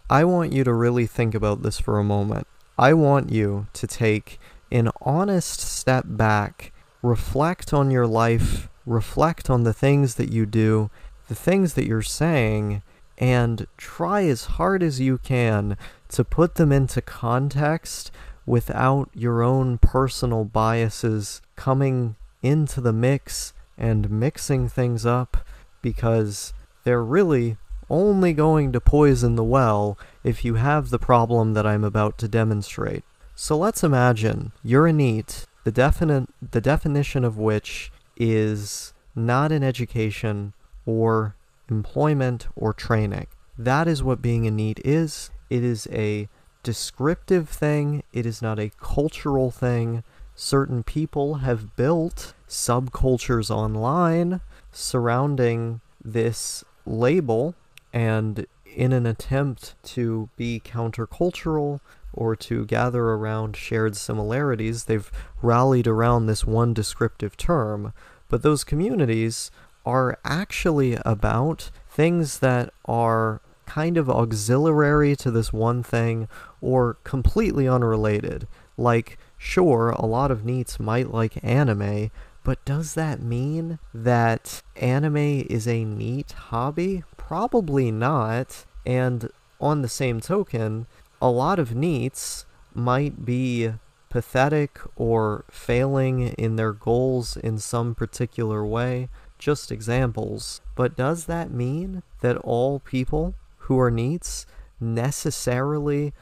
I want you to really think about this for a moment. I want you to take an honest step back, reflect on your life, reflect on the things that you do, the things that you're saying, and try as hard as you can to put them into context without your own personal biases coming into the mix and mixing things up, because they're really only going to poison the well if you have the problem that I'm about to demonstrate. So let's imagine you're a NEET, the definition of which is not an education or employment or training. That is what being a NEET is. It is a descriptive thing. It is not a cultural thing. Certain people have built subcultures online surrounding this label, and in an attempt to be countercultural or to gather around shared similarities, they've rallied around this one descriptive term. But those communities are actually about things that are kind of auxiliary to this one thing or completely unrelated. Like, sure, a lot of NEETs might like anime, but does that mean that anime is a NEET hobby? Probably not. And on the same token, a lot of NEETs might be pathetic or failing in their goals in some particular way. Just examples. But does that mean that all people who are NEETs necessarily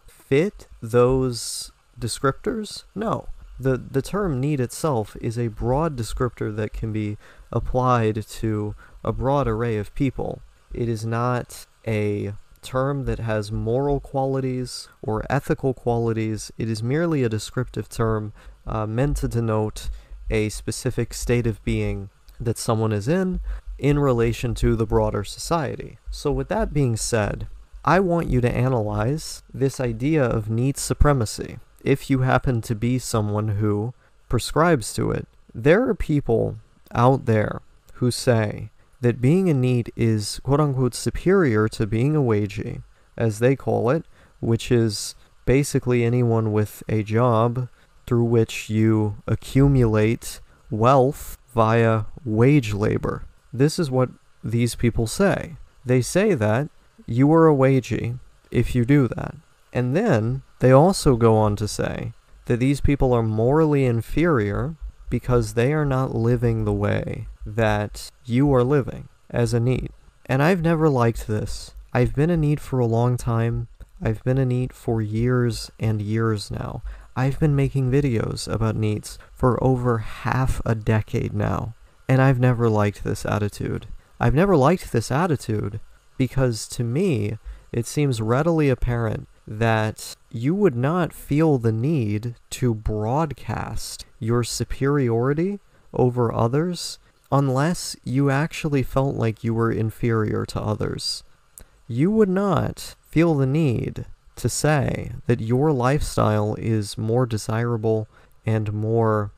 fit those descriptors? No. The term NEET itself is a broad descriptor that can be applied to a broad array of people. It is not a term that has moral qualities or ethical qualities. It is merely a descriptive term meant to denote a specific state of being that someone is in relation to the broader society. So with that being said, I want you to analyze this idea of NEET supremacy. If you happen to be someone who prescribes to it, there are people out there who say that being a NEET is quote-unquote superior to being a Wagie, as they call it, which is basically anyone with a job through which you accumulate wealth via wage labor. This is what these people say. They say that you are a Wagie if you do that. And then they also go on to say that these people are morally inferior because they are not living the way that you are living as a NEET. And I've never liked this. I've been a NEET for a long time. I've been a NEET for years and years now. I've been making videos about NEETs for over half a decade now. And I've never liked this attitude. I've never liked this attitude because to me, it seems readily apparent that you would not feel the need to broadcast your superiority over others unless you actually felt like you were inferior to others. You would not feel the need to say that your lifestyle is more desirable and more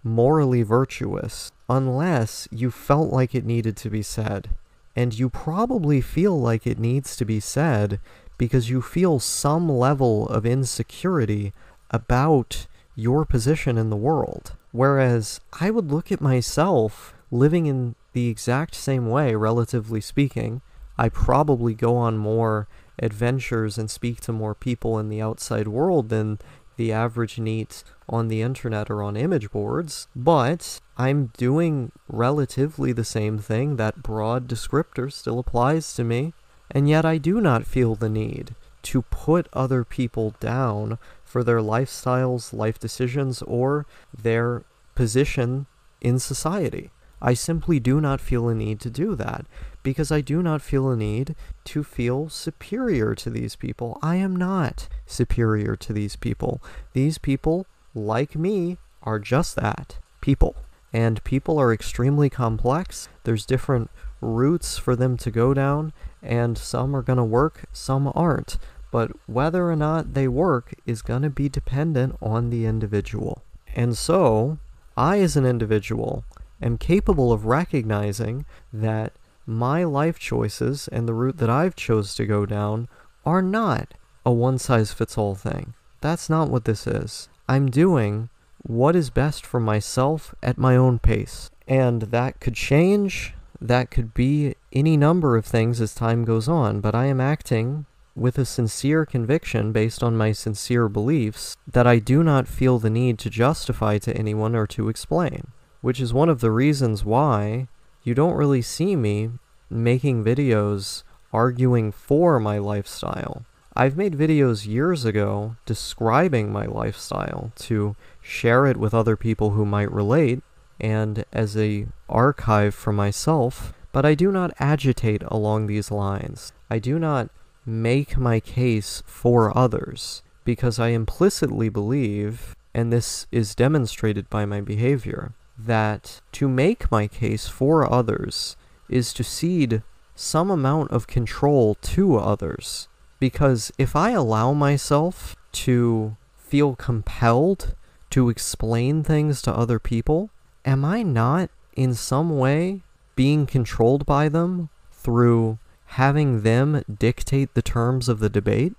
morally virtuous unless you felt like it needed to be said. And you probably feel like it needs to be said because you feel some level of insecurity about your position in the world. Whereas I would look at myself living in the exact same way, relatively speaking. I probably go on more adventures and speak to more people in the outside world than the average NEET on the internet or on image boards, but I'm doing relatively the same thing. That broad descriptor still applies to me, and yet I do not feel the need to put other people down for their lifestyles, life decisions, or their position in society. I simply do not feel a need to do that, because I do not feel a need to feel superior to these people. I am not superior to these people. These people, like me, are just that, people. And people are extremely complex. There's different routes for them to go down, and some are going to work, some aren't. But whether or not they work is going to be dependent on the individual. And so, I as an individual am capable of recognizing that my life choices and the route that I've chose to go down are not a one-size-fits-all thing. That's not what this is. I'm doing what is best for myself at my own pace. And that could change. That could be any number of things as time goes on. But I am acting with a sincere conviction based on my sincere beliefs that I do not feel the need to justify to anyone or to explain. Which is one of the reasons why you don't really see me making videos arguing for my lifestyle. I've made videos years ago describing my lifestyle to share it with other people who might relate and as a archive for myself, but I do not agitate along these lines. I do not make my case for others because I implicitly believe, and this is demonstrated by my behavior, that to make my case for others is to cede some amount of control to others. Because if I allow myself to feel compelled to explain things to other people, am I not in some way being controlled by them through having them dictate the terms of the debate?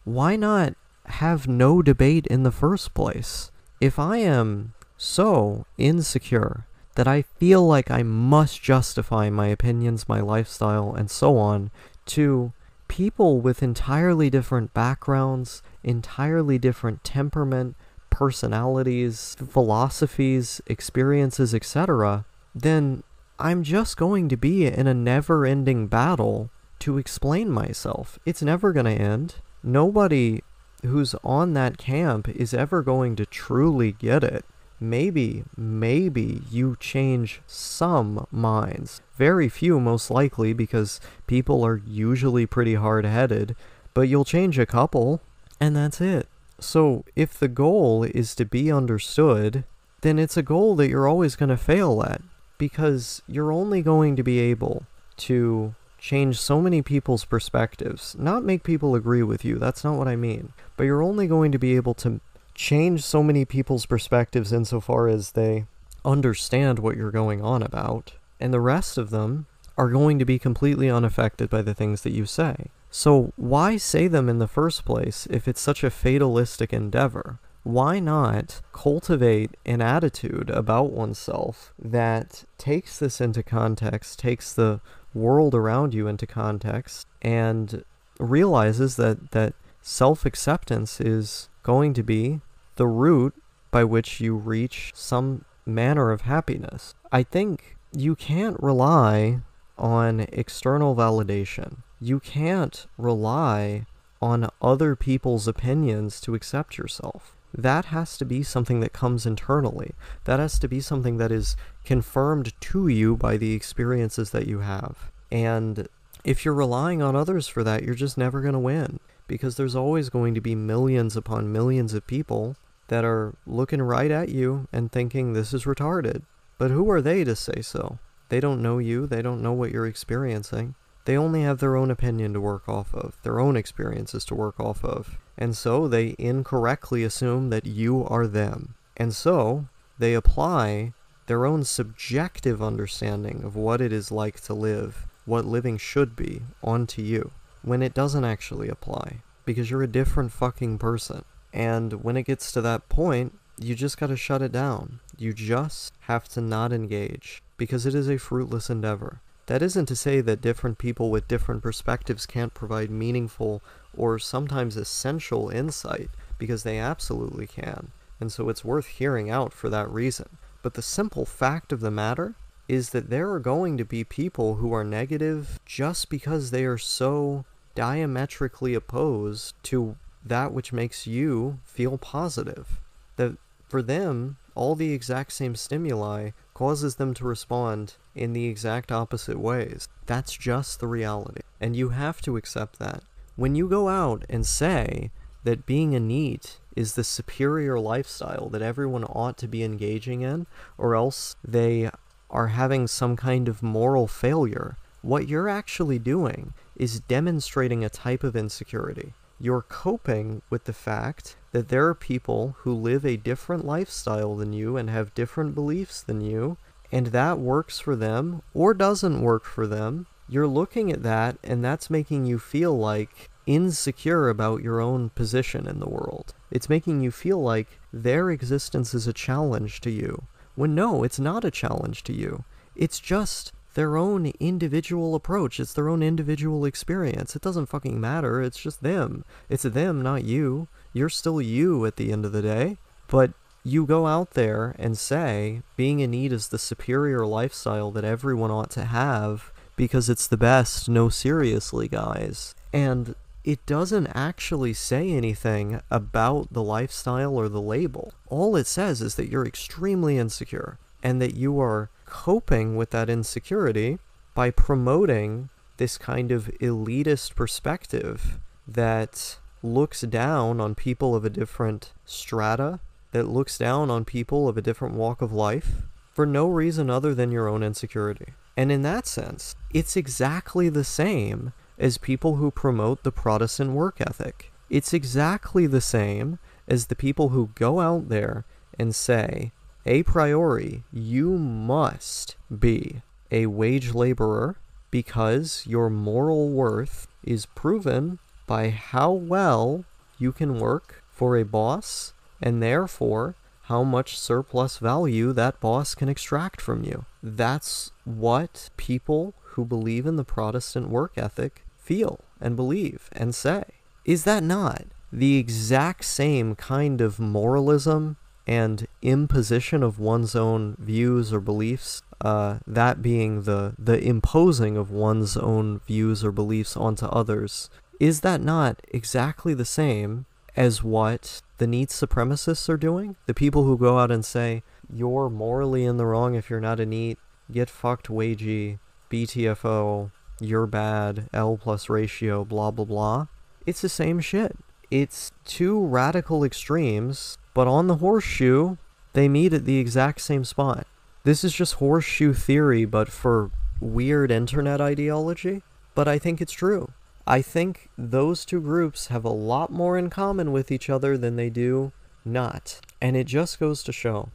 Why not have no debate in the first place? If I am so insecure that I feel like I must justify my opinions, my lifestyle, and so on to people with entirely different backgrounds, entirely different temperament, personalities, philosophies, experiences, etc., then I'm just going to be in a never-ending battle to explain myself. It's never going to end. Nobody who's on that camp is ever going to truly get it. Maybe you change some minds. Very few, most likely, because people are usually pretty hard-headed, but you'll change a couple, and that's it. So, if the goal is to be understood, then it's a goal that you're always going to fail at, because you're only going to be able to change so many people's perspectives. Not make people agree with you, that's not what I mean, but you're only going to be able to change so many people's perspectives insofar as they understand what you're going on about, and the rest of them are going to be completely unaffected by the things that you say. So why say them in the first place if it's such a fatalistic endeavor? Why not cultivate an attitude about oneself that takes this into context, takes the world around you into context, and realizes that self-acceptance is going to be the route by which you reach some manner of happiness. I think you can't rely on external validation. You can't rely on other people's opinions to accept yourself. That has to be something that comes internally. That has to be something that is confirmed to you by the experiences that you have. And if you're relying on others for that, you're just never going to win. Because there's always going to be millions upon millions of people that are looking right at you and thinking this is retarded. But who are they to say so? They don't know you. They don't know what you're experiencing. They only have their own opinion to work off of, their own experiences to work off of. And so they incorrectly assume that you are them. And so they apply their own subjective understanding of what it is like to live, what living should be, onto you, when it doesn't actually apply, because you're a different fucking person. And when it gets to that point, you just gotta shut it down. You just have to not engage, because it is a fruitless endeavor. That isn't to say that different people with different perspectives can't provide meaningful or sometimes essential insight, because they absolutely can, and so it's worth hearing out for that reason. But the simple fact of the matter is that there are going to be people who are negative just because they are so diametrically opposed to that which makes you feel positive. That for them, all the exact same stimuli causes them to respond in the exact opposite ways. That's just the reality. And you have to accept that. When you go out and say that being a NEET is the superior lifestyle that everyone ought to be engaging in, or else they are having some kind of moral failure, what you're actually doing is demonstrating a type of insecurity. You're coping with the fact that there are people who live a different lifestyle than you and have different beliefs than you, and that works for them or doesn't work for them. You're looking at that, and that's making you feel like insecure about your own position in the world. It's making you feel like their existence is a challenge to you, when no, it's not a challenge to you. It's just their own individual approach. It's their own individual experience. It doesn't fucking matter. It's just them. It's them, not you. You're still you at the end of the day. But you go out there and say being in NEET is the superior lifestyle that everyone ought to have because it's the best. No, seriously, guys. And it doesn't actually say anything about the lifestyle or the label. All it says is that you're extremely insecure and that you are coping with that insecurity by promoting this kind of elitist perspective that looks down on people of a different strata, that looks down on people of a different walk of life for no reason other than your own insecurity. And in that sense, it's exactly the same as people who promote the Protestant work ethic. It's exactly the same as the people who go out there and say, a priori, you must be a wage laborer because your moral worth is proven by how well you can work for a boss, and therefore how much surplus value that boss can extract from you. That's what people who believe in the Protestant work ethic feel and believe and say. Is that not the exact same kind of moralism and imposition of one's own views or beliefs, that being the imposing of one's own views or beliefs onto others? Is that not exactly the same as what the NEET supremacists are doing? The people who go out and say, you're morally in the wrong if you're not a NEET, get fucked Wagie, BTFO, you're bad, L plus ratio, blah blah blah. It's the same shit. It's two radical extremes, but on the horseshoe, they meet at the exact same spot. This is just horseshoe theory, but for weird internet ideology. But I think it's true. I think those two groups have a lot more in common with each other than they do not. And it just goes to show.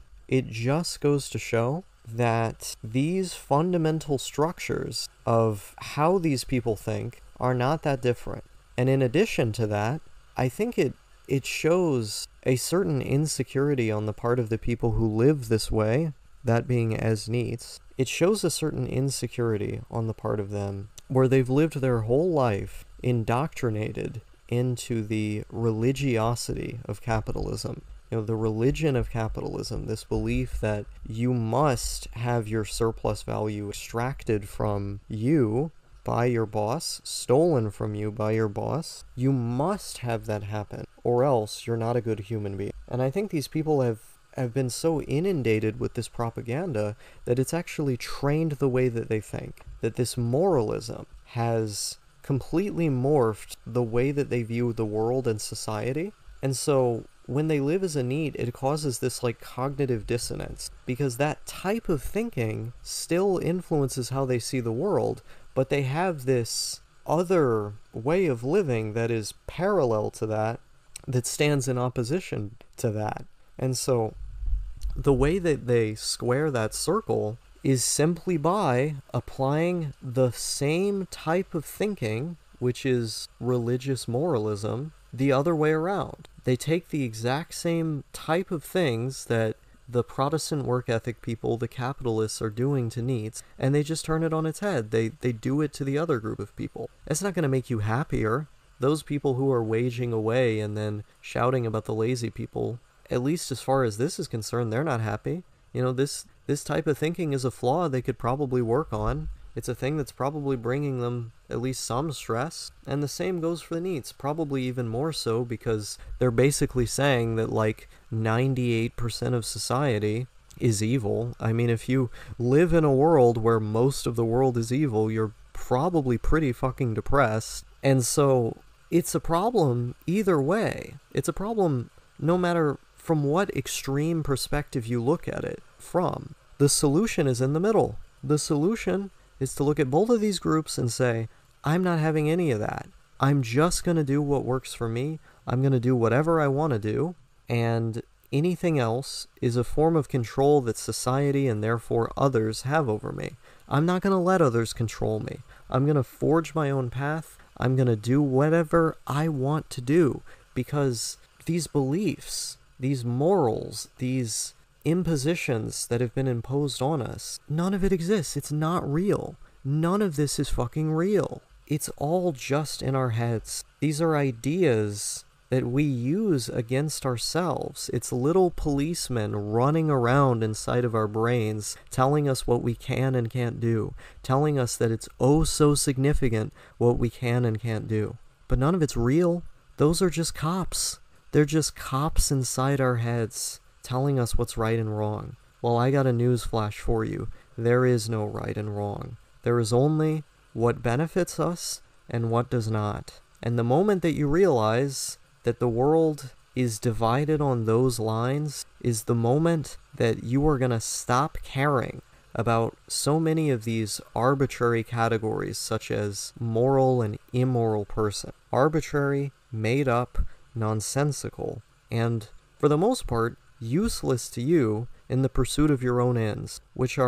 That these fundamental structures of how these people think are not that different. And in addition to that, I think it shows a certain insecurity on the part of the people who live this way, that being as NEETs. It shows a certain insecurity on the part of them where they've lived their whole life indoctrinated into the religiosity of capitalism. The religion of capitalism, this belief that you must have your surplus value extracted from you by your boss, stolen from you by your boss. You must have that happen, or else you're not a good human being. And I think these people have been so inundated with this propaganda that it's actually trained the way that they think. That this moralism has completely morphed the way that they view the world and society. And so when they live as a NEET, it causes this cognitive dissonance, because that type of thinking still influences how they see the world, but they have this other way of living that is parallel to that stands in opposition to that. And so the way that they square that circle is simply by applying the same type of thinking, which is religious moralism, the other way around. They take the exact same type of things that the Protestant work ethic people, the capitalists, are doing to NEETs, and they just turn it on its head. They do it to the other group of people. It's not going to make you happier. Those people who are waging away and then shouting about the lazy people, at least as far as this is concerned, they're not happy. This type of thinking is a flaw they could probably work on. It's a thing that's probably bringing them at least some stress. And the same goes for the NEETs, probably even more so, because they're basically saying that 98% of society is evil. I mean, if you live in a world where most of the world is evil, you're probably pretty fucking depressed. And so it's a problem either way. It's a problem no matter from what extreme perspective you look at it from. The solution is in the middle. The solution is to look at both of these groups and say, I'm not having any of that. I'm just going to do what works for me. I'm going to do whatever I want to do. And anything else is a form of control that society and therefore others have over me. I'm not going to let others control me. I'm going to forge my own path. I'm going to do whatever I want to do, because these beliefs, these morals, these impositions that have been imposed on us, none of it exists. It's not real. None of this is fucking real. It's all just in our heads. These are ideas that we use against ourselves. It's little policemen running around inside of our brains, telling us what we can and can't do, telling us that it's oh so significant what we can and can't do. But none of it's real. Those are just cops. They're just cops inside our heads, telling us what's right and wrong. Well, I got a news flash for you. There is no right and wrong. There is only what benefits us and what does not. And the moment that you realize that the world is divided on those lines is the moment that you are going to stop caring about so many of these arbitrary categories, such as moral and immoral person. Arbitrary, made up, nonsensical, and for the most part, useless to you in the pursuit of your own ends, which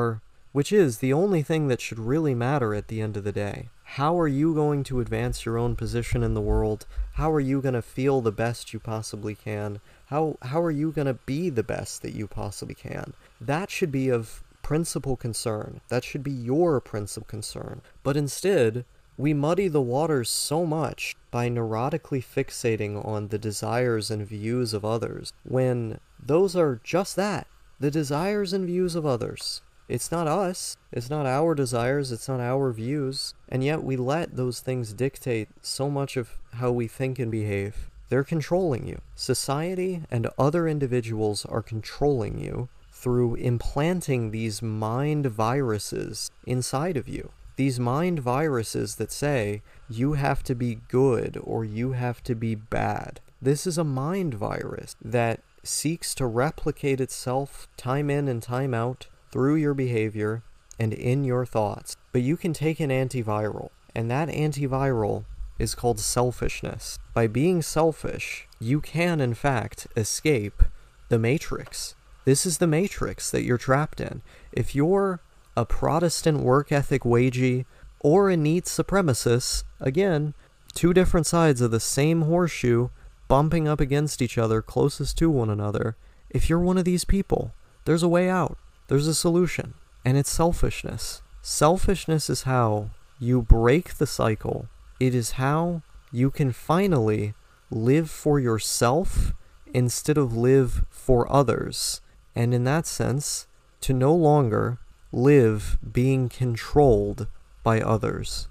is the only thing that should really matter at the end of the day. How are you going to advance your own position in the world? How are you going to feel the best you possibly can? How are you going to be the best that you possibly can? That should be of principal concern. That should be your principal concern. But instead, we muddy the waters so much by neurotically fixating on the desires and views of others, when those are just that, the desires and views of others. It's not us, it's not our desires, it's not our views, and yet we let those things dictate so much of how we think and behave. They're controlling you. Society and other individuals are controlling you through implanting these mind viruses inside of you. These mind viruses that say, you have to be good or you have to be bad. This is a mind virus that seeks to replicate itself time in and time out through your behavior and in your thoughts. But you can take an antiviral, and that antiviral is called selfishness. By being selfish, you can, in fact, escape the matrix. This is the matrix that you're trapped in. If you're a Protestant work ethic Wagie or a NEET supremacist, again, two different sides of the same horseshoe bumping up against each other closest to one another, if you're one of these people, there's a way out. There's a solution, and it's selfishness. Selfishness is how you break the cycle. It is how you can finally live for yourself instead of live for others, and in that sense, to no longer live being controlled by others.